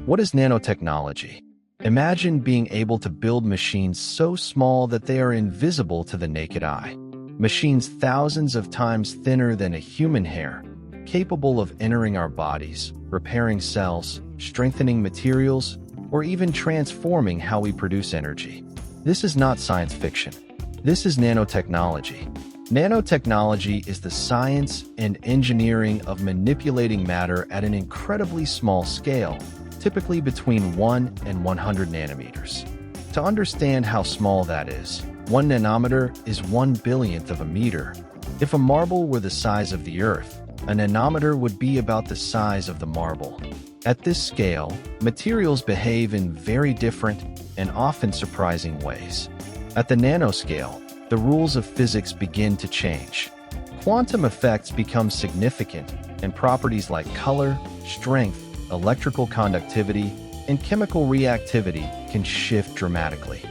What is nanotechnology? Imagine being able to build machines so small that they are invisible to the naked eye. Machines thousands of times thinner than a human hair, capable of entering our bodies, repairing cells, strengthening materials, or even transforming how we produce energy. This is not science fiction. This is nanotechnology. Nanotechnology is the science and engineering of manipulating matter at an incredibly small scale, typically between 1 and 100 nanometers. To understand how small that is, 1 nanometer is 1/1000th of a meter. If a marble were the size of the Earth, a nanometer would be about the size of the marble. At this scale, materials behave in very different and often surprising ways. At the nanoscale, the rules of physics begin to change. Quantum effects become significant, and properties like color, strength, electrical conductivity, and chemical reactivity can shift dramatically.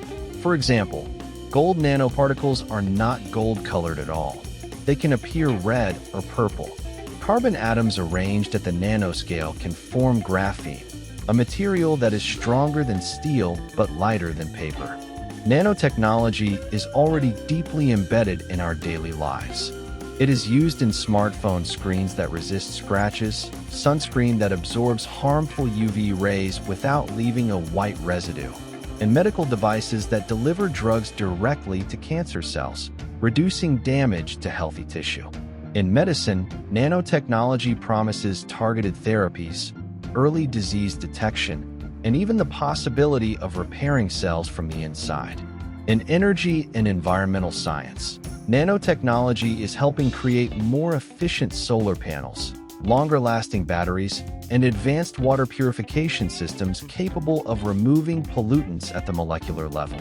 For example, gold nanoparticles are not gold-colored at all. They can appear red or purple. Carbon atoms arranged at the nanoscale can form graphene, a material that is stronger than steel but lighter than paper. Nanotechnology is already deeply embedded in our daily lives. It is used in smartphone screens that resist scratches, sunscreen that absorbs harmful UV rays without leaving a white residue, and medical devices that deliver drugs directly to cancer cells, reducing damage to healthy tissue. In medicine, nanotechnology promises targeted therapies, early disease detection, and even the possibility of repairing cells from the inside. In energy and environmental science, nanotechnology is helping create more efficient solar panels, longer-lasting batteries, and advanced water purification systems capable of removing pollutants at the molecular level.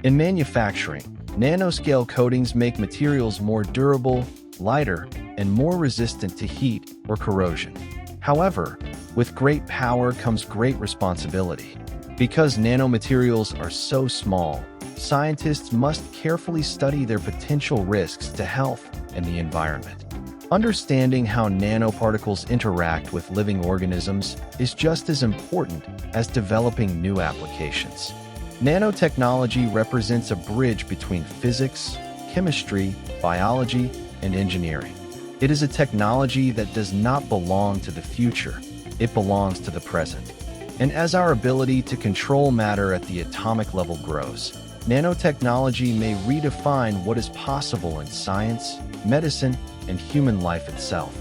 In manufacturing, nanoscale coatings make materials more durable, lighter, and more resistant to heat or corrosion. However, with great power comes great responsibility. Because nanomaterials are so small, scientists must carefully study their potential risks to health and the environment. Understanding how nanoparticles interact with living organisms is just as important as developing new applications. Nanotechnology represents a bridge between physics, chemistry, biology, and engineering. It is a technology that does not belong to the future, it belongs to the present. And as our ability to control matter at the atomic level grows, nanotechnology may redefine what is possible in science, medicine, and human life itself.